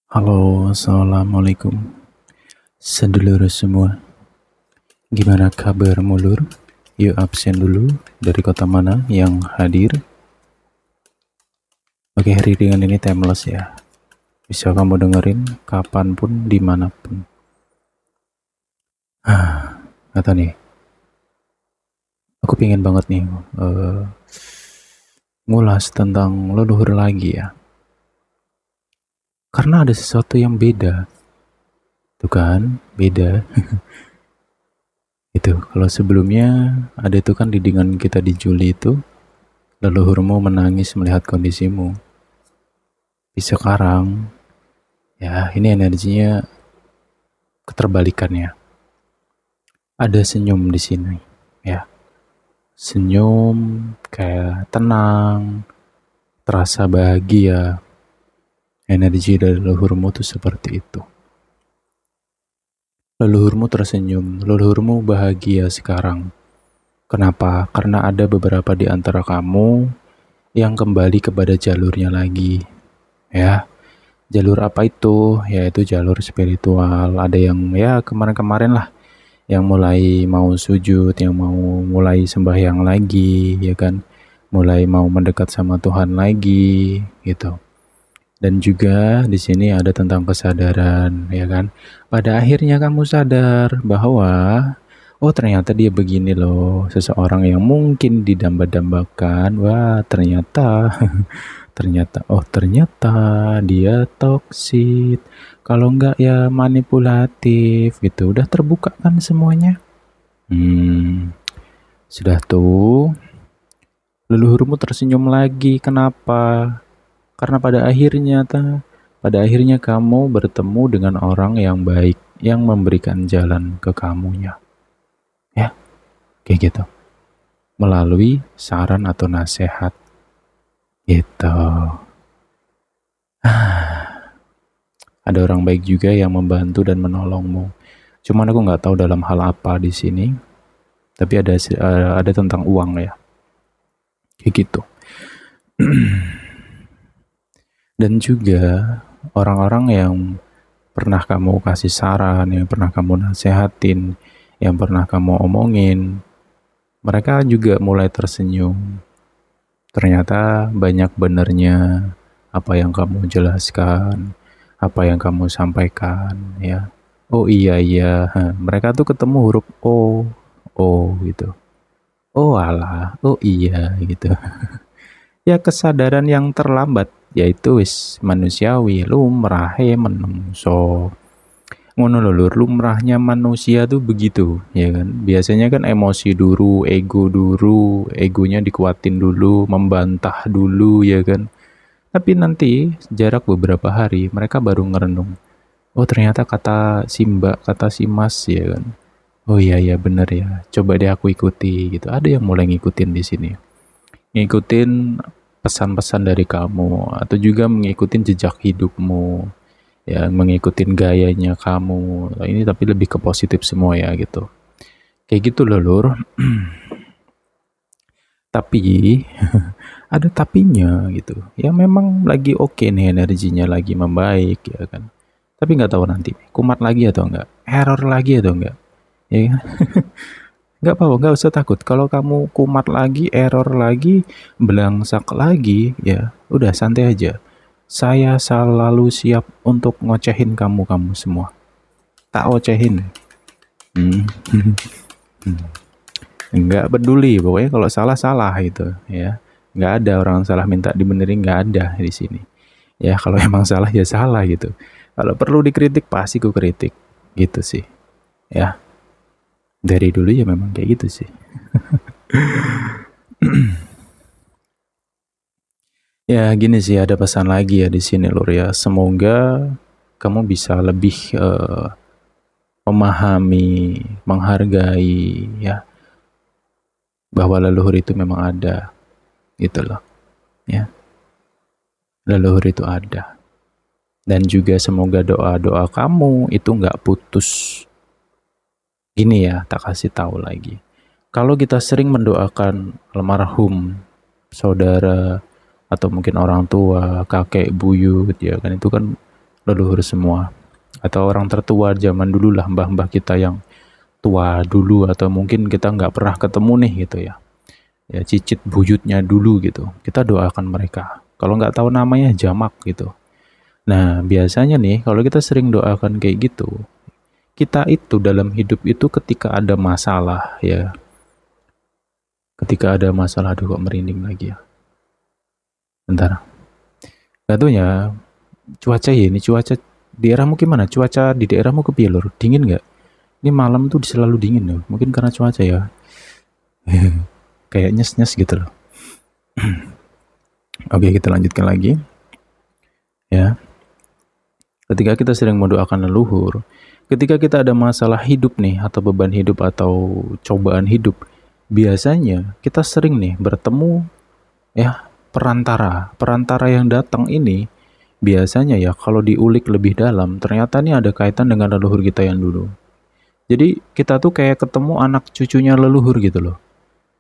Halo, assalamualaikum. Sedulur semua, gimana kabar mulur? Yuk absen dulu, dari kota mana yang hadir? Oke, hari dengan ini timeless ya. Bisa kamu dengerin kapanpun, dimanapun. Kata nih, aku pingin banget nih ngulas tentang leluhur lagi ya. Karena ada sesuatu yang beda. Tuh kan, beda. Itu, kalau sebelumnya ada itu kan didingan kita di Juli itu, leluhurmu menangis melihat kondisimu. Di sekarang, ya ini energinya keterbalikannya. Ada senyum di sini, ya. Senyum kayak tenang, terasa bahagia. Energi dari leluhurmu tuh seperti itu. Leluhurmu tersenyum, leluhurmu bahagia sekarang. Kenapa? Karena ada beberapa di antara kamu yang kembali kepada jalurnya lagi. Ya, jalur apa itu? Yaitu jalur spiritual. Ada yang ya kemarin-kemarin lah yang mulai mau sujud, yang mau mulai sembahyang lagi, ya kan, mulai mau mendekat sama Tuhan lagi, gitu. Dan juga di sini ada tentang kesadaran, ya kan. Pada akhirnya kamu sadar bahwa, oh ternyata dia begini loh, seseorang yang mungkin didamba-dambakan, wah ternyata ternyata dia toksit, kalau enggak ya manipulatif gitu. Udah terbuka kan semuanya. Sudah tuh, leluhurmu tersenyum lagi. Kenapa? Karena pada akhirnya kamu bertemu dengan orang yang baik, yang memberikan jalan ke kamunya. Ya, kayak gitu. Melalui saran atau nasihat. Gitu. Ada orang baik juga yang membantu dan menolongmu. Cuman aku nggak tahu dalam hal apa di sini. Tapi ada tentang uang ya. Kayak gitu. Dan juga orang-orang yang pernah kamu kasih saran, yang pernah kamu nasehatin, yang pernah kamu omongin, mereka juga mulai tersenyum. Ternyata banyak benernya apa yang kamu jelaskan, apa yang kamu sampaikan, ya. Oh iya iya, mereka tuh ketemu huruf O, O gitu. Oh alah, oh iya gitu. Ya kesadaran yang terlambat, yaitu wis manusiawi, lumrahe menungso. Ngono lho lur, lumrahnya manusia tuh begitu, ya kan. Biasanya kan emosi dulu, egonya dikuatin dulu, membantah dulu, ya kan. Tapi nanti jarak beberapa hari mereka baru ngerenung. Oh ternyata kata si mbak, kata si mas, ya kan. Oh iya iya bener ya, coba deh aku ikuti gitu. Ada yang mulai ngikutin di sini. Ngikutin pesan-pesan dari kamu atau juga mengikuti jejak hidupmu, ya mengikuti gayanya kamu. Ini tapi lebih ke positif semua ya gitu. Kayak gitu loh lur. Tapi ada tapinya gitu. Ya memang lagi oke nih, energinya lagi membaik ya kan. Tapi nggak tahu nanti kumat lagi atau enggak, error lagi atau enggak. Ya kan? Nggak apa-apa, nggak usah takut. Kalau kamu kumat lagi, error lagi, belangsak lagi, ya udah santai aja. Saya selalu siap untuk ngocehin kamu semua. Tak ocehin. Hmm. Nggak peduli, pokoknya kalau salah salah itu, ya. Nggak ada orang salah minta dibenerin, nggak ada di sini. Ya kalau emang salah ya salah gitu. Kalau perlu dikritik pasti ku kritik, gitu sih. Ya dari dulu ya memang kayak gitu sih. Ya gini sih, ada pesan lagi ya di sini lur ya. Semoga kamu bisa lebih memahami, menghargai ya bahwa leluhur itu memang ada, gitu loh. Ya, leluhur itu ada. Dan juga semoga doa-doa kamu itu nggak putus. Gini ya, tak kasih tahu lagi. Kalau kita sering mendoakan almarhum saudara atau mungkin orang tua, kakek, buyut, ya kan itu kan leluhur semua, atau orang tertua zaman dulu lah, mbah-mbah kita yang tua dulu, atau mungkin kita nggak pernah ketemu nih gitu ya, ya cicit buyutnya dulu gitu, kita doakan mereka. Kalau nggak tahu namanya jamak gitu. Nah biasanya nih kalau kita sering doakan kayak gitu, kita itu dalam hidup itu ketika ada masalah ya, ketika ada masalah, aduh kok merinding lagi ya, bentar, gak tuh ya, cuaca ya ini, cuaca di daerahmu gimana, cuaca di daerahmu kepiye dingin nggak? Ini malam tuh selalu dingin loh, mungkin karena cuaca ya. Kayak nyes-nyes gitu loh. Oke, kita lanjutkan lagi ya. Ketika kita sering mendoakan leluhur, ketika kita ada masalah hidup nih, atau beban hidup, atau cobaan hidup, biasanya kita sering nih bertemu ya perantara. Perantara yang datang ini biasanya ya kalau diulik lebih dalam, ternyata nih ada kaitan dengan leluhur kita yang dulu. Jadi kita tuh kayak ketemu anak cucunya leluhur gitu loh,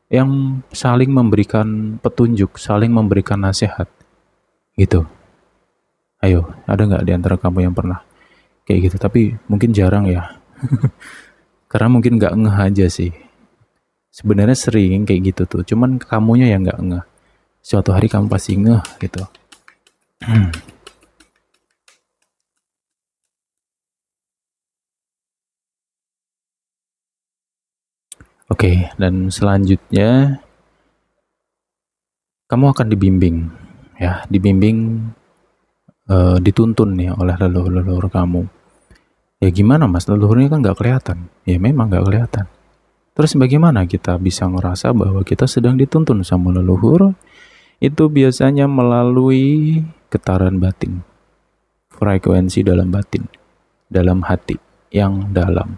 yang saling memberikan petunjuk, saling memberikan nasihat gitu. Ayo, ada nggak di antara kamu yang pernah kayak gitu? Tapi mungkin jarang ya, karena mungkin nggak ngeh aja sih. Sebenarnya sering kayak gitu tuh, cuman kamunya yang nggak ngeh. Suatu hari kamu pasti ngeh gitu. Oke, dan selanjutnya kamu akan dibimbing ya, dibimbing, dituntun nih oleh leluhur-leluhur kamu. Ya gimana mas, leluhurnya kan nggak kelihatan. Ya memang nggak kelihatan. Terus bagaimana kita bisa ngerasa bahwa kita sedang dituntun sama leluhur? Itu biasanya melalui getaran batin, frekuensi dalam batin, dalam hati yang dalam.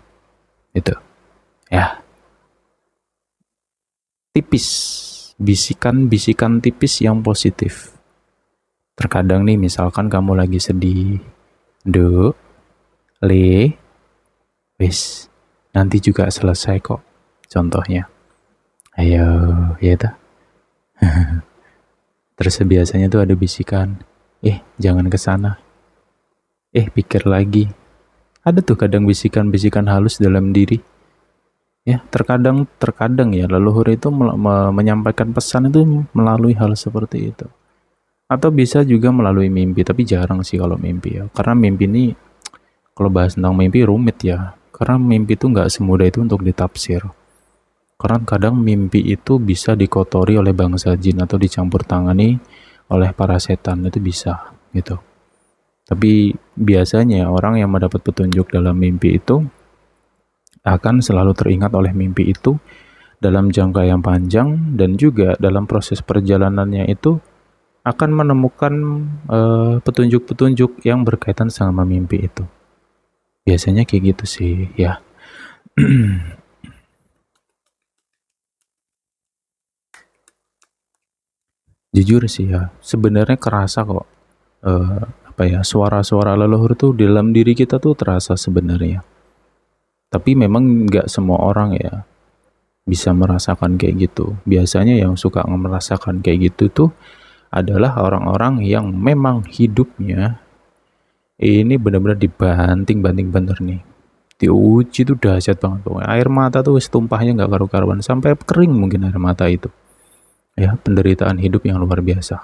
Itu ya, tipis, bisikan-bisikan tipis yang positif. Terkadang nih misalkan kamu lagi sedih, do, le, wis, nanti juga selesai kok. Contohnya, ayo, ya dah. Terus biasanya tuh ada bisikan, jangan ke sana, pikir lagi. Ada tuh kadang bisikan-bisikan halus dalam diri. Ya, terkadang ya leluhur itu menyampaikan pesan itu melalui hal seperti itu. Atau bisa juga melalui mimpi, tapi jarang sih kalau mimpi ya. Karena mimpi ini, kalau bahas tentang mimpi rumit ya. Karena mimpi itu nggak semudah itu untuk ditafsir. Karena kadang mimpi itu bisa dikotori oleh bangsa jin atau dicampur tangani oleh para setan, itu bisa gitu. Tapi biasanya orang yang mendapat petunjuk dalam mimpi itu akan selalu teringat oleh mimpi itu dalam jangka yang panjang, dan juga dalam proses perjalanannya itu akan menemukan petunjuk-petunjuk yang berkaitan sama mimpi itu. Biasanya kayak gitu sih ya. Jujur sih ya, sebenarnya kerasa kok, apa ya, suara-suara leluhur tuh dalam diri kita tuh terasa sebenarnya. Tapi memang nggak semua orang ya bisa merasakan kayak gitu. Biasanya yang suka merasakan kayak gitu tuh adalah orang-orang yang memang hidupnya ini benar-benar dibanting-banting bener nih. Diuji tuh dahsyat banget pokoknya. Air mata tuh tumpahnya nggak karu-karuan, sampai kering mungkin air mata itu. Ya, penderitaan hidup yang luar biasa.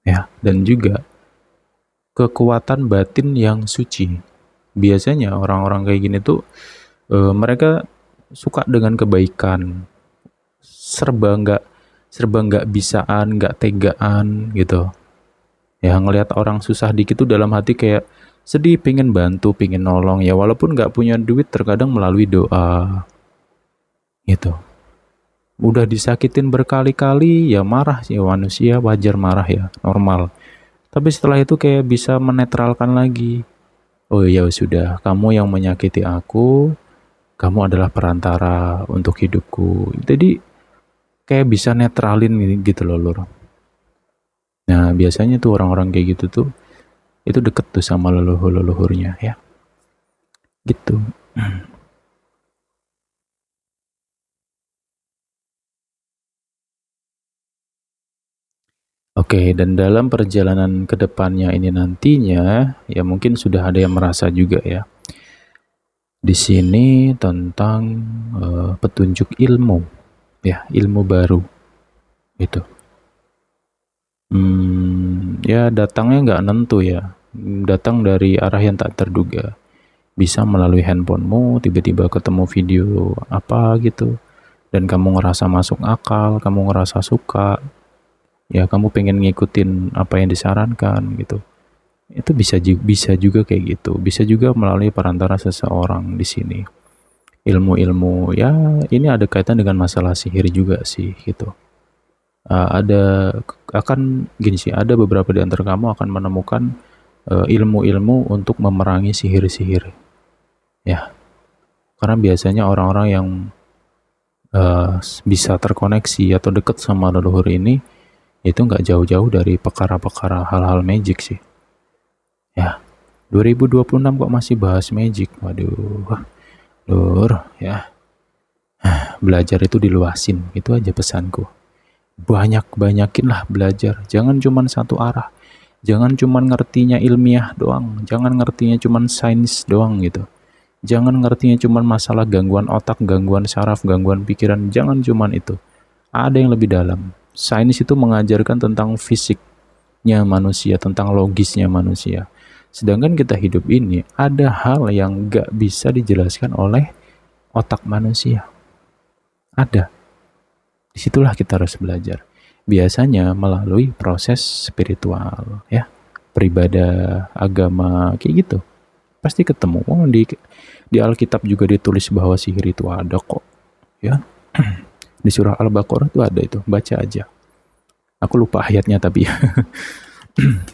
Ya, dan juga kekuatan batin yang suci. Biasanya orang-orang kayak gini tuh mereka suka dengan kebaikan, serba nggak bisaan, nggak tegaan gitu. Ya ngelihat orang susah dikit tuh dalam hati kayak sedih, pingin bantu, pingin nolong ya, walaupun nggak punya duit, terkadang melalui doa gitu. Udah disakitin berkali-kali ya marah sih, manusia wajar marah ya, normal. Tapi setelah itu kayak bisa menetralkan lagi. Oh ya sudah, kamu yang menyakiti aku, kamu adalah perantara untuk hidupku. Jadi kayak bisa netralin gitu loh lur. Nah biasanya tuh orang-orang kayak gitu tuh itu deket tuh sama leluhur-leluhurnya ya, gitu. Oke, dan dalam perjalanan ke depannya ini nantinya, ya mungkin sudah ada yang merasa juga ya. Di sini tentang petunjuk ilmu, ya ilmu baru itu. Ya datangnya nggak nentu ya, datang dari arah yang tak terduga. Bisa melalui handphonemu, tiba-tiba ketemu video apa gitu, dan kamu ngerasa masuk akal, kamu ngerasa suka, ya kamu pengen ngikutin apa yang disarankan gitu. Itu bisa juga kayak gitu, bisa juga melalui perantara seseorang di sini. Ilmu-ilmu ya ini ada kaitan dengan masalah sihir juga sih gitu. Ada akan gini sih, ada beberapa di antara kamu akan menemukan ilmu-ilmu untuk memerangi sihir-sihir ya. Karena biasanya orang-orang yang bisa terkoneksi atau dekat sama leluhur ini itu nggak jauh-jauh dari perkara-perkara hal-hal magic sih. Ya, 2026 kok masih bahas magic. Waduh, Lur, ya. Belajar itu diluasin, itu aja pesanku. Banyakin lah belajar, jangan cuman satu arah. Jangan cuman ngertinya ilmiah doang, jangan ngertinya cuman sains doang gitu. Jangan ngertinya cuman masalah gangguan otak, gangguan saraf, gangguan pikiran, jangan cuman itu. Ada yang lebih dalam. Sains itu mengajarkan tentang fisiknya manusia, tentang logisnya manusia. Sedangkan kita hidup ini, ada hal yang gak bisa dijelaskan oleh otak manusia. Ada. Disitulah kita harus belajar. Biasanya melalui proses spiritual, ya, beribadah, agama, kayak gitu. Pasti ketemu. Oh, di Alkitab juga ditulis bahwa sihir itu ada kok, ya. Di surah Al-Baqarah itu ada itu, baca aja. Aku lupa ayatnya tapi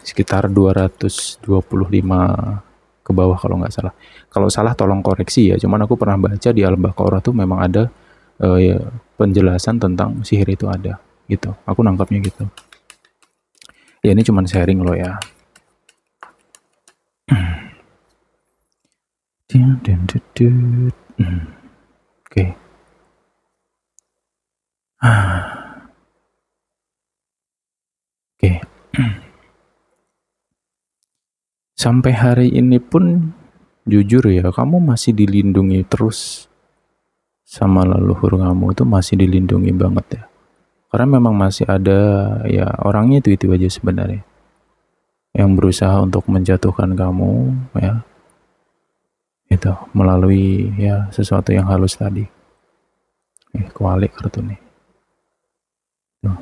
sekitar 225 ke bawah kalau nggak salah. Kalau salah tolong koreksi ya. Cuman aku pernah baca di Al-Baqarah tuh memang ada ya, penjelasan tentang sihir itu ada gitu. Aku nangkapnya gitu. Ya ini cuman sharing loh ya. Oke. Oke. Sampai hari ini pun jujur ya, kamu masih dilindungi terus sama leluhur kamu, itu masih dilindungi banget ya. Karena memang masih ada ya orangnya itu aja sebenarnya yang berusaha untuk menjatuhkan kamu ya, itu melalui ya sesuatu yang halus tadi. Kewalik kartu nih. Tuh.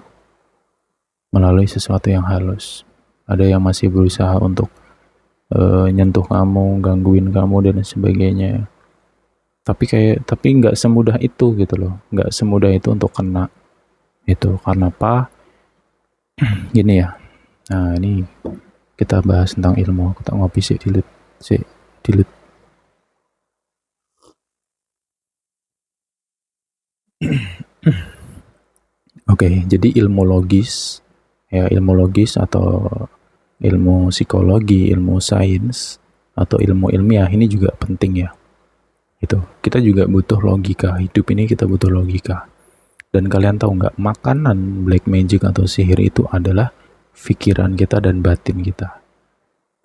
Melalui sesuatu yang halus. Ada yang masih berusaha untuk nyentuh kamu, gangguin kamu dan sebagainya. Tapi nggak semudah itu gitu loh, nggak semudah itu untuk kena. Itu karena apa? Gini ya. Nah ini kita bahas tentang ilmu. Kita ngopi sih, delete. Oke, jadi ilmu logis atau ilmu psikologi, ilmu sains atau ilmu ilmiah ini juga penting ya. Itu kita juga butuh logika. Hidup ini kita butuh logika. Dan kalian tahu nggak, makanan black magic atau sihir itu adalah pikiran kita dan batin kita.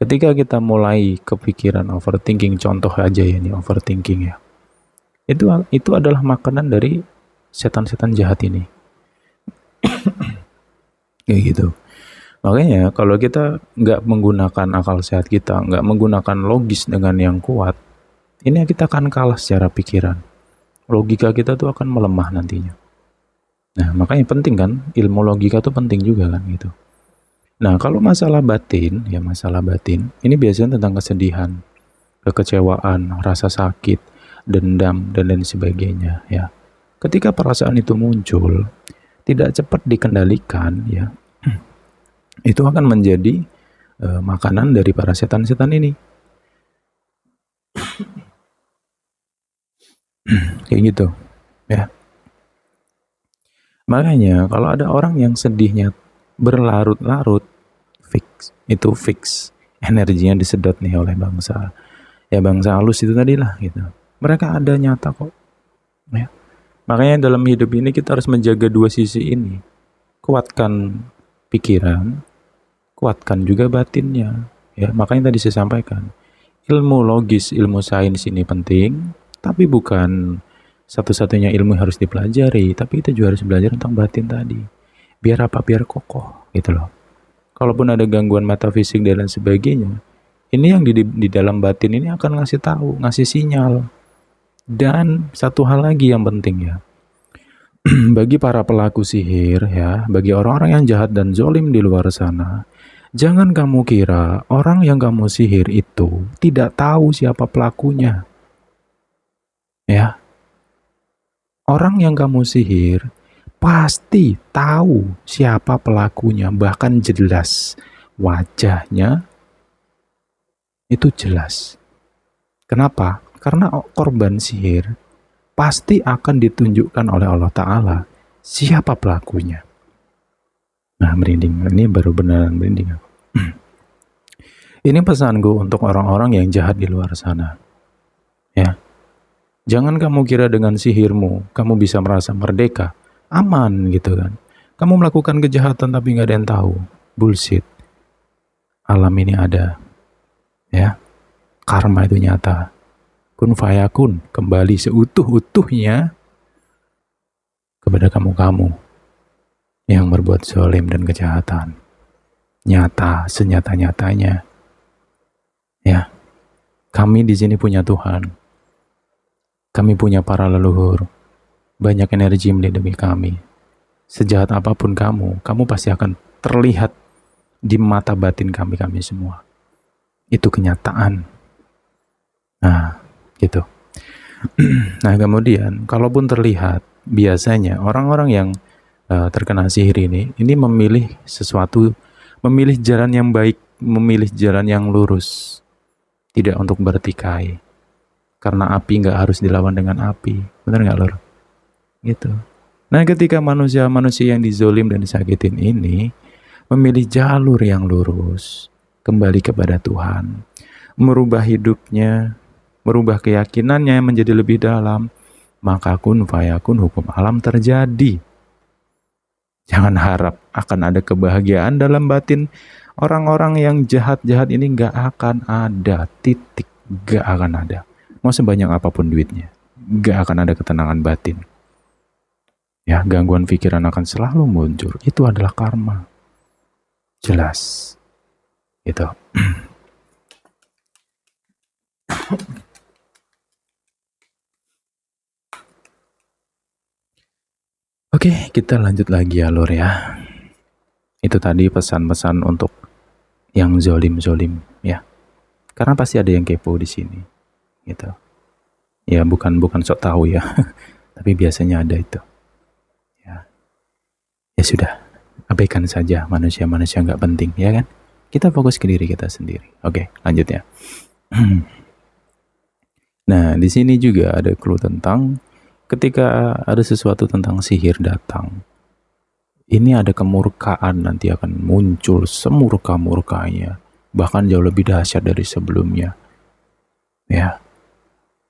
Ketika kita mulai kepikiran overthinking, contoh aja ya ini overthinking ya, itu adalah makanan dari setan-setan jahat ini. Kayak gitu. Makanya kalau kita nggak menggunakan akal sehat kita, nggak menggunakan logis dengan yang kuat, ini kita akan kalah secara pikiran. Logika kita tuh akan melemah nantinya. Nah, makanya penting kan, ilmu logika tuh penting juga kan gitu. Nah, kalau masalah batin, ini biasanya tentang kesedihan, kekecewaan, rasa sakit, dendam, dan lain sebagainya ya. Ketika perasaan itu muncul, tidak cepat dikendalikan ya, itu akan menjadi makanan dari para setan-setan ini. Kayak gitu ya. Makanya kalau ada orang yang sedihnya berlarut-larut, fix energinya disedot nih oleh bangsa halus itu tadi lah gitu. Mereka ada nyata kok ya. Makanya dalam hidup ini kita harus menjaga dua sisi ini. Kuatkan pikiran, kuatkan juga batinnya. Ya, makanya tadi saya sampaikan, ilmu logis, ilmu sains ini penting, tapi bukan satu-satunya ilmu yang harus dipelajari, tapi kita juga harus belajar tentang batin tadi. Biar apa? Biar kokoh, gitu loh. Kalaupun ada gangguan metafisik dan lain sebagainya, ini yang di dalam batin ini akan ngasih tahu, ngasih sinyal. Dan satu hal lagi yang penting ya, bagi para pelaku sihir ya, bagi orang-orang yang jahat dan zolim di luar sana, jangan kamu kira orang yang kamu sihir itu tidak tahu siapa pelakunya. Ya, orang yang kamu sihir pasti tahu siapa pelakunya, bahkan jelas wajahnya itu jelas. Kenapa? Karena korban sihir pasti akan ditunjukkan oleh Allah Ta'ala siapa pelakunya. Nah, merinding. Ini baru beneran merinding aku. Ini pesanku untuk orang-orang yang jahat di luar sana. Ya, jangan kamu kira dengan sihirmu kamu bisa merasa merdeka, aman gitu kan. Kamu melakukan kejahatan tapi nggak ada yang tahu. Bullshit. Alam ini ada. Ya, karma itu nyata. Kun fayakun, kembali seutuh-utuhnya kepada kamu-kamu yang berbuat zalim dan kejahatan. Nyata, senyata-nyatanya. Ya, kami di sini punya Tuhan. Kami punya para leluhur. Banyak energi melindungi kami. Sejahat apapun kamu pasti akan terlihat di mata batin kami semua. Itu kenyataan. Nah, gitu. Nah, kemudian kalaupun terlihat, biasanya orang-orang yang terkena sihir ini memilih sesuatu, memilih jalan yang baik, memilih jalan yang lurus, tidak untuk bertikai. Karena api nggak harus dilawan dengan api, benar nggak lor? Gitu. Nah, ketika manusia-manusia yang dizolim dan disakitin ini memilih jalur yang lurus, kembali kepada Tuhan, merubah hidupnya, merubah keyakinannya menjadi lebih dalam, maka kun fayakun, hukum alam terjadi. Jangan harap akan ada kebahagiaan dalam batin. Orang-orang yang jahat-jahat ini gak akan ada, titik. Gak akan ada. Mau sebanyak apapun duitnya, gak akan ada ketenangan batin. Ya, gangguan pikiran akan selalu muncul. Itu adalah karma. Jelas. Gitu. Oke, kita lanjut lagi ya lor ya. Itu tadi pesan-pesan untuk yang zolim-zolim ya. Karena pasti ada yang kepo di sini. Gitu. Ya bukan sok tahu ya. Tapi biasanya ada itu. Ya. Ya sudah. Abaikan saja manusia-manusia nggak penting ya kan. Kita fokus ke diri kita sendiri. Oke, lanjut ya. Nah, di sini juga ada clue tentang ketika ada sesuatu tentang sihir datang, ini ada kemurkaan nanti akan muncul semurka-murkanya, bahkan jauh lebih dahsyat dari sebelumnya. Ya,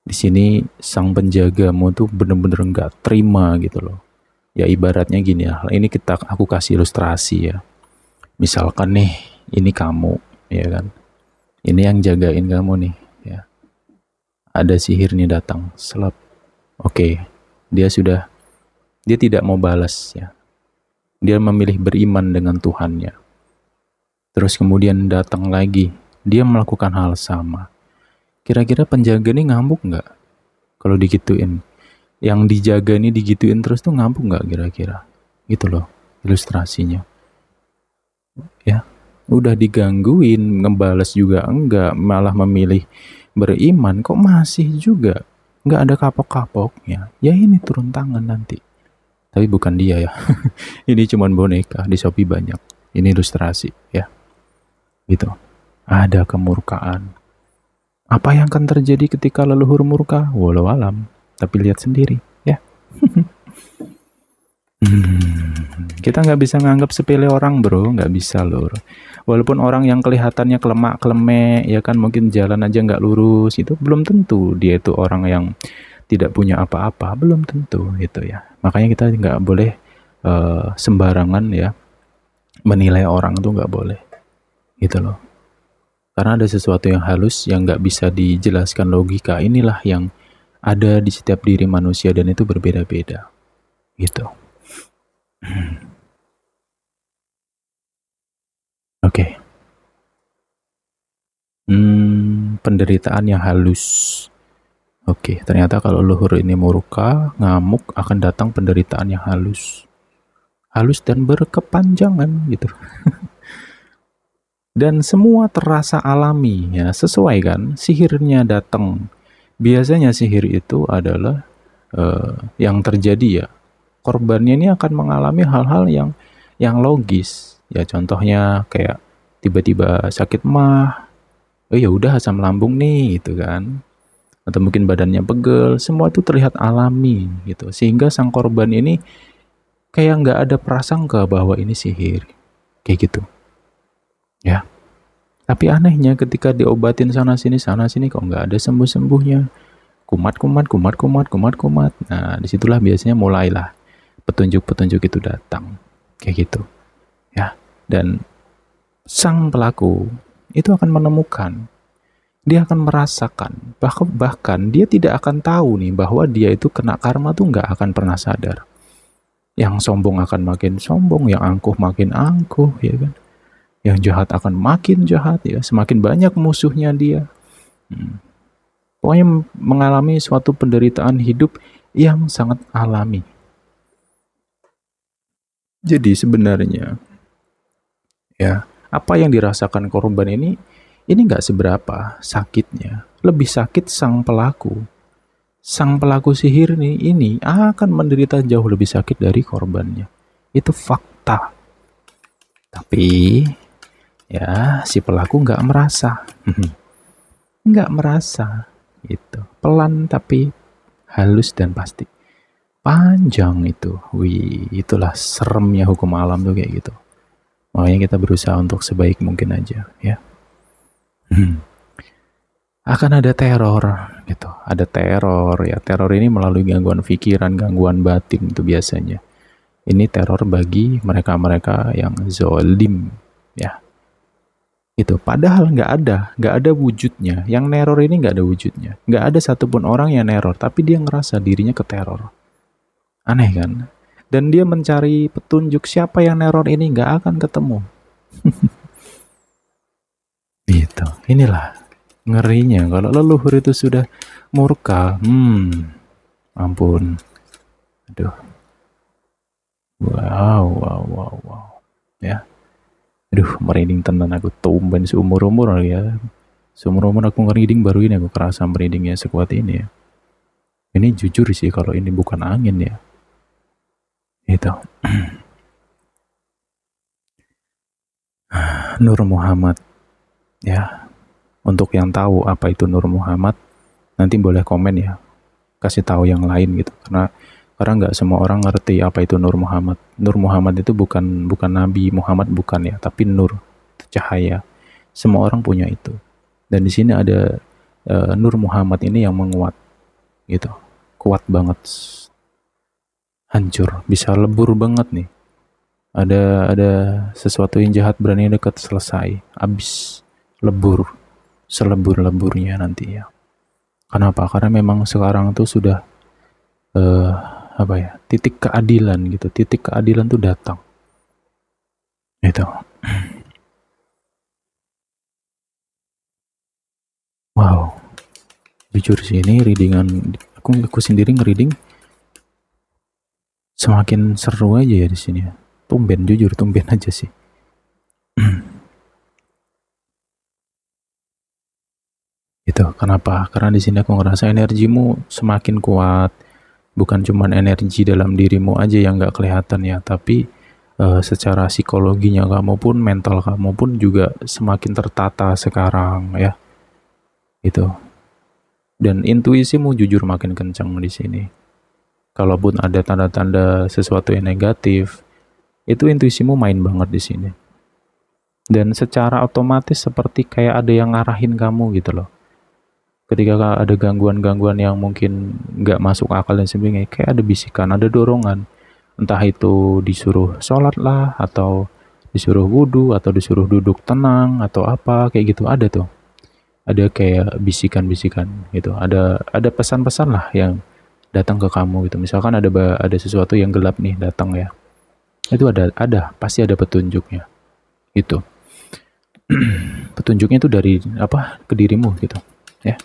di sini sang penjagamu tuh bener-bener nggak terima gitu loh. Ya ibaratnya gini ya, ini aku kasih ilustrasi ya. Misalkan nih, ini kamu, ya kan? Ini yang jagain kamu nih, ya. Ada sihir nih datang, selap. Oke, dia tidak mau balas ya. Dia memilih beriman dengan Tuhannya. Terus kemudian datang lagi, dia melakukan hal sama. Kira-kira penjaga ini ngamuk nggak? Kalau digituin, yang dijaga ini digituin terus tuh ngamuk nggak kira-kira? Gitu loh ilustrasinya. Ya, udah digangguin, ngebalas juga enggak, malah memilih beriman, kok masih juga nggak ada kapok-kapoknya. Ya ini turun tangan nanti. Tapi bukan dia ya. Ini cuman boneka, di Shopee banyak. Ini ilustrasi ya. Gitu. Ada kemurkaan. Apa yang akan terjadi ketika leluhur murka? Walau alam. Tapi lihat sendiri ya. Kita nggak bisa nganggap sepele orang bro, nggak bisa lur. Walaupun orang yang kelihatannya kelemak-kelemek, ya kan mungkin jalan aja nggak lurus, itu belum tentu dia itu orang yang tidak punya apa-apa, belum tentu gitu ya. Makanya kita nggak boleh sembarangan ya menilai orang tuh nggak boleh, gitu loh. Karena ada sesuatu yang halus yang nggak bisa dijelaskan logika. Inilah yang ada di setiap diri manusia dan itu berbeda-beda, gitu. Oke. Penderitaan yang halus. Oke, ternyata kalau luhur ini murka, ngamuk, akan datang penderitaan yang halus. Halus dan berkepanjangan gitu. Dan semua terasa alami ya, sesuai kan? Sihirnya datang. Biasanya sihir itu adalah yang terjadi ya. Korbannya ini akan mengalami hal-hal yang logis. Ya contohnya kayak tiba-tiba sakit mah, oh ya udah asam lambung nih gitu kan. Atau mungkin badannya pegel, semua itu terlihat alami gitu. Sehingga sang korban ini kayak nggak ada prasangka bahwa ini sihir. Kayak gitu. Ya. Tapi anehnya ketika diobatin sana sini kok nggak ada sembuh-sembuhnya. Kumat, kumat, kumat, kumat, kumat, kumat. Nah, disitulah biasanya mulailah petunjuk-petunjuk itu datang. Kayak gitu. Ya. Dan sang pelaku itu akan menemukan, dia akan merasakan, bahkan dia tidak akan tahu nih bahwa dia itu kena karma tuh nggak akan pernah sadar. Yang sombong akan makin sombong, yang angkuh makin angkuh, ya kan? Yang jahat akan makin jahat, ya. Semakin banyak musuhnya dia. Pokoknya mengalami suatu penderitaan hidup yang sangat alami. Jadi sebenarnya, ya, apa yang dirasakan korban ini nggak seberapa sakitnya. Lebih sakit sang pelaku. Sang pelaku sihir ini akan menderita jauh lebih sakit dari korbannya. Itu fakta. Tapi ya si pelaku nggak merasa. Nggak merasa. Gitu. Pelan tapi halus dan pasti. Panjang itu. Wih, itulah seremnya hukum alam tuh kayak gitu. Makanya kita berusaha untuk sebaik mungkin aja, ya. Akan ada teror gitu, ada teror ya. Teror ini melalui gangguan pikiran, gangguan batin itu biasanya. Ini teror bagi mereka-mereka yang zolim ya. Itu padahal nggak ada wujudnya. Yang neror ini nggak ada wujudnya, nggak ada satupun orang yang neror, tapi dia ngerasa dirinya keteror. Aneh kan? Dan dia mencari petunjuk siapa yang neror ini nggak akan ketemu. Gitu. Inilah ngerinya kalau leluhur itu sudah murka. Ampun. Aduh. Wow. Ya. Aduh, merinding tenan aku, tumben seumur-umur ya. Seumur-umur aku ngerinding, baru ini aku kerasa merindingnya sekuat ini ya. Ini jujur sih kalau ini bukan angin ya. Itu. Nur Muhammad. Ya. Untuk yang tahu apa itu Nur Muhammad, nanti boleh komen ya. Kasih tahu yang lain gitu. Karena nggak semua orang ngerti apa itu Nur Muhammad. Nur Muhammad itu bukan Nabi Muhammad, bukan ya, tapi nur, cahaya. Semua orang punya itu. Dan di sini ada Nur Muhammad ini yang menguat, gitu, kuat banget, hancur, bisa lebur banget nih. Ada sesuatu yang jahat berani dekat, selesai, abis, lebur, selebur-leburnya nanti ya. Kenapa? Karena memang sekarang tuh sudah titik keadilan gitu, titik keadilan tuh datang gitu. Wow, jujur sih ini readingan aku sendiri ngereading semakin seru aja ya di sini ya. Tumben aja sih. Gitu. Kenapa? Karena di sini aku ngerasa energimu semakin kuat. Bukan cuma energi dalam dirimu aja yang nggak kelihatan ya, tapi secara psikologinya kamu pun, mental kamu pun juga semakin tertata sekarang ya. Itu. Dan intuisimu jujur makin kencang di sini. Kalaupun ada tanda-tanda sesuatu yang negatif, itu intuisimu main banget di sini. Dan secara otomatis seperti kayak ada yang ngarahin kamu gitu loh. Ketika ada gangguan-gangguan yang mungkin nggak masuk akal dan sebagainya, kayak ada bisikan, ada dorongan. Entah itu disuruh sholat lah, atau disuruh wudhu atau disuruh duduk tenang atau apa kayak gitu, ada tuh. Ada kayak bisikan-bisikan gitu. Ada pesan-pesan lah yang datang ke kamu gitu. Misalkan ada sesuatu yang gelap nih datang ya. Itu ada pasti ada petunjuknya gitu. Petunjuknya itu dari apa? Ke dirimu gitu. Ya.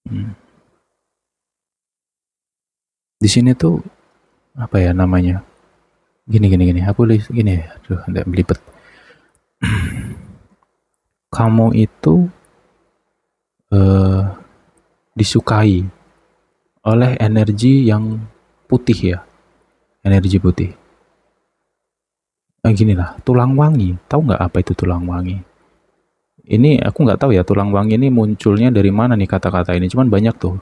Hmm. Di sini tuh apa ya namanya? Gini. Aku gini ya. Aduh, ada belibet. Kamu itu eh, disukai oleh energi yang putih ya, energi putih. Gini lah, tulang wangi. Tahu nggak apa itu tulang wangi? Ini aku nggak tahu ya tulang wangi ini munculnya dari mana nih kata-kata ini. Cuman banyak tuh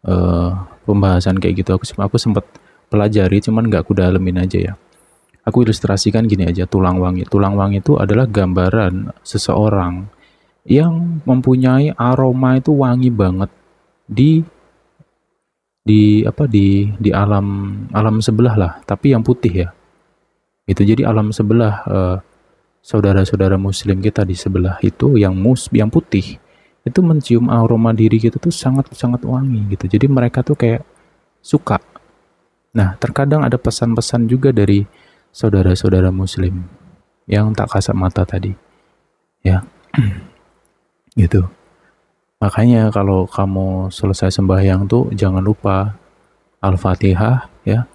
eh, pembahasan kayak gitu. Aku sempat pelajari, cuman nggak aku dalemin aja ya. Aku ilustrasikan gini aja, tulang wangi. Tulang wangi itu adalah gambaran seseorang yang mempunyai aroma itu wangi banget di di alam alam sebelah lah, tapi yang putih ya. Itu jadi alam sebelah saudara-saudara muslim kita di sebelah itu yang putih itu mencium aroma diri kita tuh sangat-sangat wangi gitu. Jadi mereka tuh kayak suka. Nah, terkadang ada pesan-pesan juga dari saudara-saudara muslim yang tak kasat mata tadi, ya. Gitu. Makanya kalau kamu selesai sembahyang tuh jangan lupa Al-Fatihah ya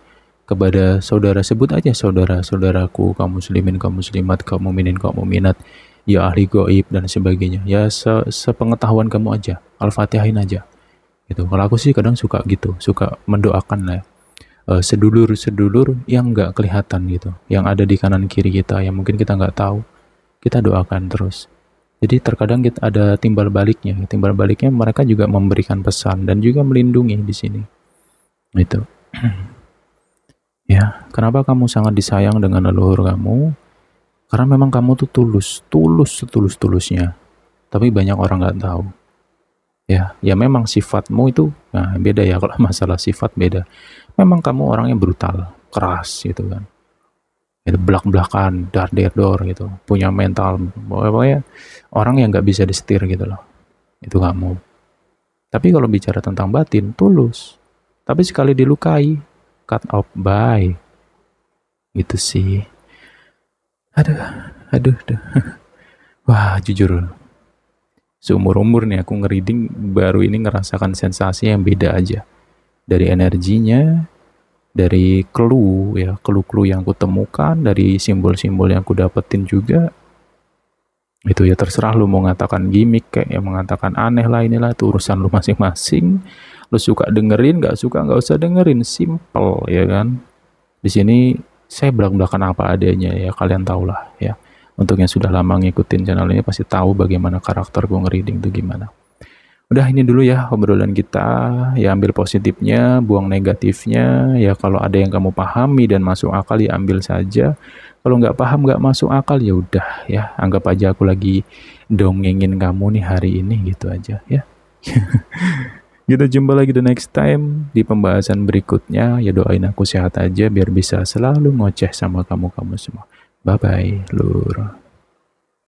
kepada saudara, sebut aja saudara-saudaraku, kaum muslimin, kaum muslimat, kaum mukminin, kaum mukminat, ya ahli gaib dan sebagainya. Ya sepengetahuan kamu aja, Al-Fatihahin aja. Gitu. Kalau aku sih kadang suka gitu, suka mendoakan lah. Sedulur-sedulur yang nggak kelihatan gitu, yang ada di kanan kiri kita, yang mungkin kita nggak tahu, kita doakan terus. Jadi terkadang kita ada timbal baliknya. Timbal baliknya mereka juga memberikan pesan dan juga melindungi di sini. Itu. Ya, kenapa kamu sangat disayang dengan leluhur kamu? Karena memang kamu tuh tulus setulus-tulusnya. Tapi banyak orang nggak tahu. Ya memang sifatmu itu, nah beda ya kalau masalah sifat beda. Memang kamu orangnya brutal, keras gitu kan. Itu belak-belakan, dar-der-dor gitu. Punya mental, pokoknya orang yang nggak bisa disetir gitu loh. Itu kamu. Tapi kalau bicara tentang batin, tulus. Tapi sekali dilukai, cut off, bye. Gitu sih. Aduh. Wah, jujur. Seumur-umur nih aku ngereading baru ini ngerasakan sensasi yang beda aja. Dari energinya, dari clue yang aku temukan, dari simbol-simbol yang aku dapetin juga. Itu ya terserah lu mau ngatakan gimmick kayak yang mengatakan aneh lah, inilah itu urusan lu masing-masing. Lu suka dengerin, nggak suka nggak usah dengerin, simple ya kan. Di sini saya belak-belakan apa adanya ya, kalian tahulah ya. Untuk yang sudah lama ngikutin channel ini pasti tahu bagaimana karakter gue ngereading itu gimana. Udah ini dulu ya obrolan kita, ya ambil positifnya, buang negatifnya, ya kalau ada yang kamu pahami dan masuk akal ya ambil saja. Kalau nggak paham, nggak masuk akal ya udah ya, anggap aja aku lagi dongengin kamu nih hari ini gitu aja ya. Kita jumpa lagi the next time di pembahasan berikutnya. Ya doain aku sehat aja biar bisa selalu ngoceh sama kamu-kamu semua. Bye-bye, lur.